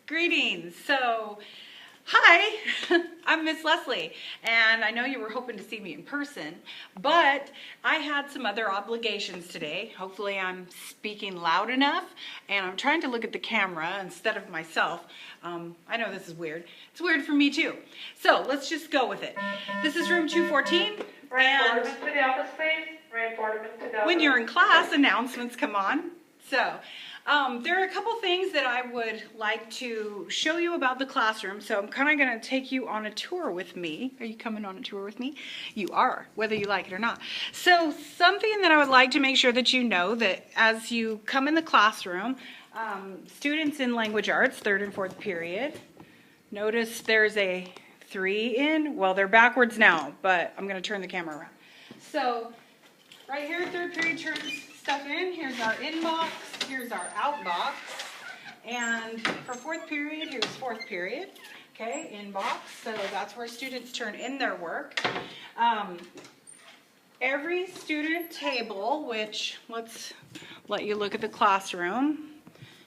Greetings. So, hi, I'm Miss Leslie, and I know you were hoping to see me in person, but I had some other obligations today. Hopefully I'm speaking loud enough, and I'm trying to look at the camera instead of myself. I know this is weird. It's weird for me too. So let's just go with it. This is room 214. And to the office, please. To the when you're in class, announcements come on. So there are a couple things that I would like to show you about the classroom. So I'm kind of going to take you on a tour with me. Are you coming on a tour with me? You are, whether you like it or not. So something that I would like to make sure that you know that as you come in the classroom, students in language arts, third and fourth period, notice there's a 3 in. Well, they're backwards now, but I'm going to turn the camera around. So right here, third period turns stuff in. Here's our inbox. Here's our outbox. And for fourth period, here's fourth period. Okay, inbox. So that's where students turn in their work. Every student table, which let's let you look at the classroom.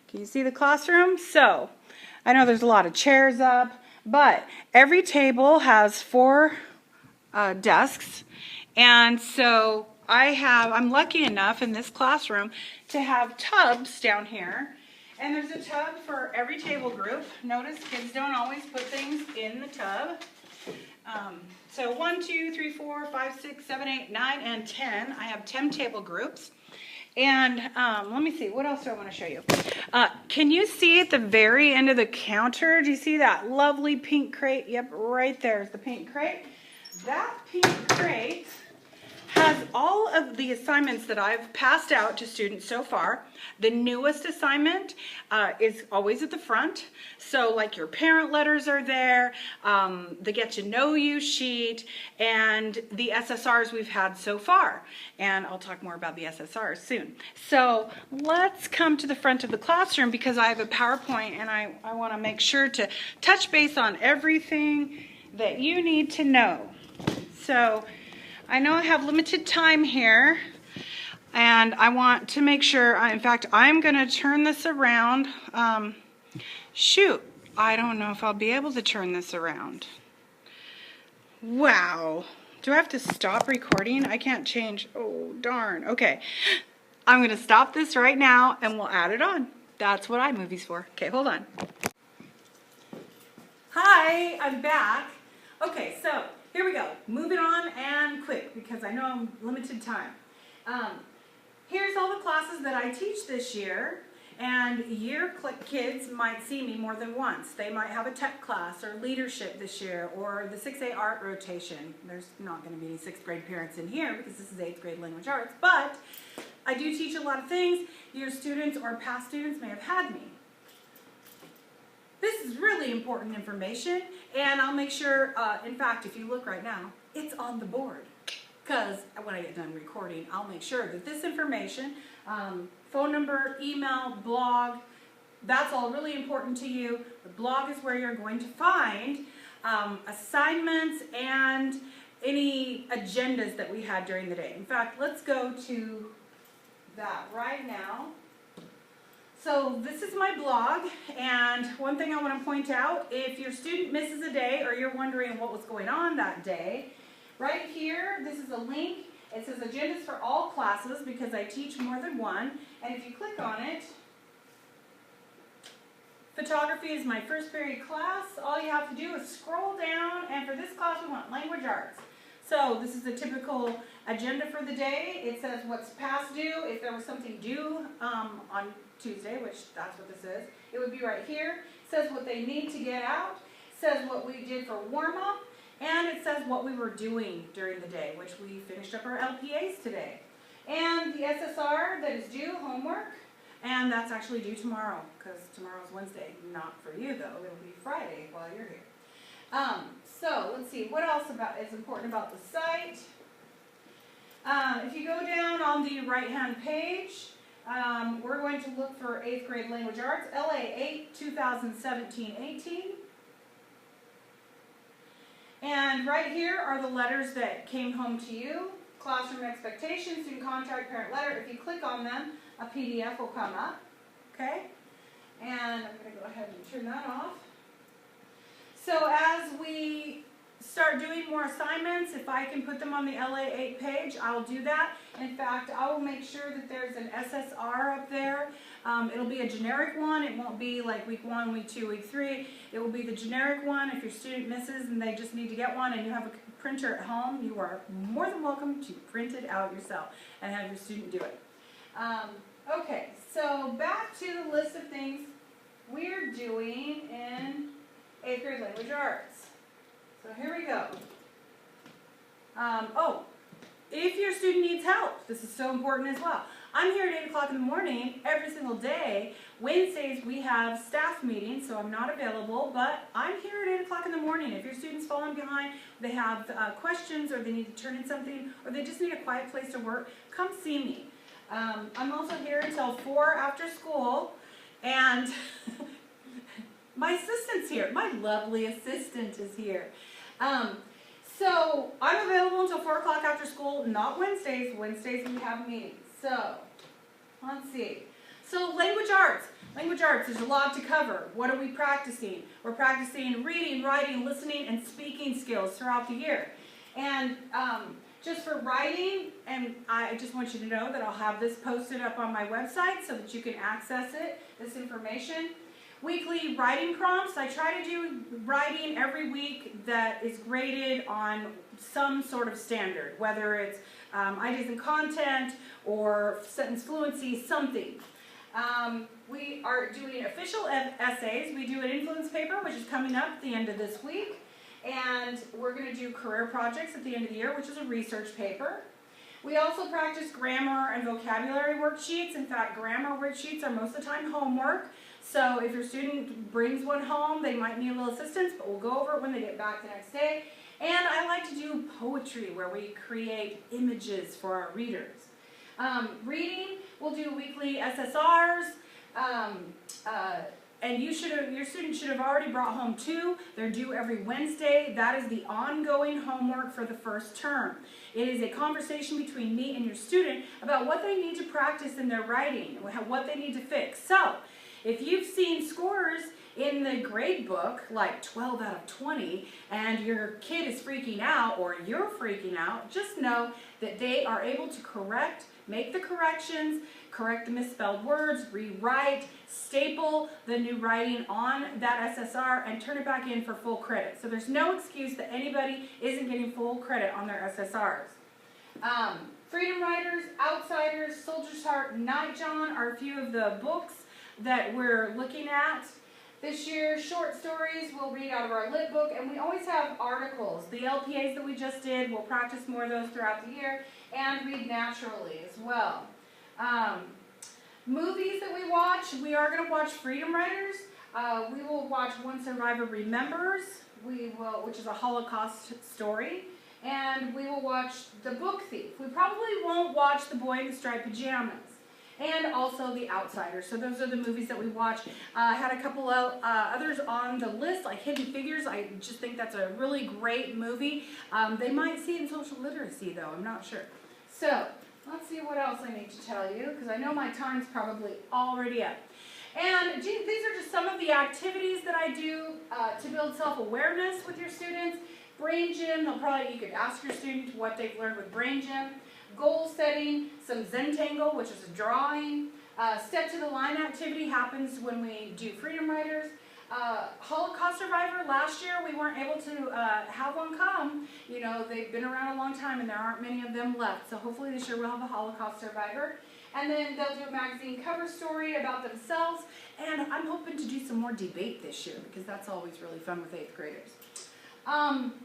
Can you see the classroom? So I know there's a lot of chairs up, but every table has 4 desks. And so I'm lucky enough in this classroom to have tubs down here. And there's a tub for every table group. Notice kids don't always put things in the tub. So 1, 2, 3, 4, 5, 6, 7, 8, 9, and 10. I have 10 table groups. And let me see, what else do I want to show you? Can you see at the very end of the counter, do you see that lovely pink crate? Yep, right there is the pink crate. That pink crate has all of the assignments that I've passed out to students so far. The newest assignment is always at the front. So like your parent letters are there, the get to know you sheet, and the SSRs we've had so far. And I'll talk more about the SSRs soon. So let's come to the front of the classroom because I have a PowerPoint and I want to make sure to touch base on everything that you need to know. So I know I have limited time here, and I want to make sure, in fact, I'm going to turn this around. Shoot, I don't know if I'll be able to turn this around. Wow. Do I have to stop recording? I can't change. Oh, darn. Okay. I'm going to stop this right now, and we'll add it on. That's what iMovie's for. Okay, hold on. Hi, I'm back. Okay, so here we go. Moving on and quick because I know I'm limited time. Here's all the classes that I teach this year, and your kids might see me more than once. They might have a tech class or leadership this year or the 6A art rotation. There's not going to be any 6th grade parents in here because this is 8th grade language arts, but I do teach a lot of things. Your students or past students may have had me. This is really important information, and I'll make sure, in fact, if you look right now, it's on the board. Because when I get done recording, I'll make sure that this information, phone number, email, blog, that's all really important to you. The blog is where you're going to find assignments and any agendas that we had during the day. In fact, let's go to that right now. So this is my blog, and one thing I want to point out, if your student misses a day or you're wondering what was going on that day, right here, this is a link. It says agendas for all classes because I teach more than one, and if you click on it, photography is my first period class. All you have to do is scroll down, and for this class we want language arts. So this is a typical agenda for the day. It says what's past due, if there was something due on Tuesday, which that's what this is, it would be right here. It says what they need to get out, it says what we did for warm-up, and it says what we were doing during the day, which we finished up our LPAs today. And the SSR that is due, homework, and that's actually due tomorrow, because tomorrow's Wednesday. Not for you, though. It'll be Friday while you're here. So let's see, what else is important about the site? If you go down on the right-hand page, we're going to look for 8th grade language arts, LA8 2017-18. And right here are the letters that came home to you. Classroom expectations, student contract, parent letter. If you click on them, a PDF will come up. Okay? And I'm going to go ahead and turn that off. So as we start doing more assignments, if I can put them on the LA8 page, I'll do that. In fact, I will make sure that there's an SSR up there. It'll be a generic one. It won't be like week 1, week 2, week 3. It will be the generic one. If your student misses and they just need to get one and you have a printer at home, you are more than welcome to print it out yourself and have your student do it. Okay, so back to the list of things we're doing in 8th grade language arts. So here we go. If your student needs help, this is so important as well. I'm here at 8 o'clock in the morning every single day. Wednesdays we have staff meetings, so I'm not available, but I'm here at 8 o'clock in the morning. If your student's falling behind, they have questions, or they need to turn in something, or they just need a quiet place to work, come see me. I'm also here until 4 after school, and my assistant's here. My lovely assistant is here. So I'm available until 4 o'clock after school, not Wednesdays. Wednesdays we have meetings. So let's see. So language arts. Language arts, there's a lot to cover. What are we practicing? We're practicing reading, writing, listening, and speaking skills throughout the year. And just for writing, and I just want you to know that I'll have this posted up on my website so that you can access it, this information. Weekly writing prompts. I try to do writing every week that is graded on some sort of standard, whether it's ideas and content or sentence fluency, something. We are doing official essays. We do an influence paper, which is coming up at the end of this week. And we're going to do career projects at the end of the year, which is a research paper. We also practice grammar and vocabulary worksheets. In fact, grammar worksheets are most of the time homework. So if your student brings one home, they might need a little assistance, but we'll go over it when they get back the next day. And I like to do poetry, where we create images for our readers. Reading, we'll do weekly SSRs. And your student should have already brought home 2. They're due every Wednesday. That is the ongoing homework for the first term. It is a conversation between me and your student about what they need to practice in their writing, what they need to fix. So, if you've seen scores in the grade book, like 12 out of 20, and your kid is freaking out, or you're freaking out, just know that they are able to correct, make the corrections, correct the misspelled words, rewrite, staple the new writing on that SSR, and turn it back in for full credit. So there's no excuse that anybody isn't getting full credit on their SSRs. Freedom Riders, Outsiders, Soldier's Heart, Nightjaw are a few of the books that we're looking at this year. Short stories we'll read out of our lit book, and we always have articles. The LPAs that we just did, we'll practice more of those throughout the year, and read naturally as well. Movies that we watch, we are going to watch Freedom Riders. We will watch One Survivor Remembers, which is a Holocaust story, and we will watch The Book Thief. We probably won't watch The Boy in the Striped Pajamas, and also The Outsider. So those are the movies that we watch. I had a couple of others on the list, like Hidden Figures. I just think that's a really great movie. They might see it in social literacy, though. I'm not sure. So let's see what else I need to tell you, because I know my time's probably already up. And these are just some of the activities that I do to build self-awareness with your students. Brain Gym, you could ask your student what they've learned with Brain Gym. Goal setting, some Zentangle, which is a drawing. Step to the Line activity happens when we do Freedom Riders. Holocaust survivor, last year we weren't able to have one come. You know, they've been around a long time and there aren't many of them left. So hopefully this year we'll have a Holocaust survivor. And then they'll do a magazine cover story about themselves. And I'm hoping to do some more debate this year, because that's always really fun with 8th graders.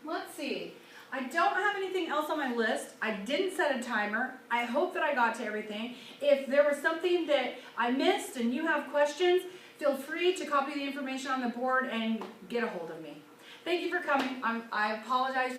Let's see. I don't have anything else on my list. I didn't set a timer. I hope that I got to everything. If there was something that I missed and you have questions, feel free to copy the information on the board and get a hold of me. Thank you for coming. I apologize.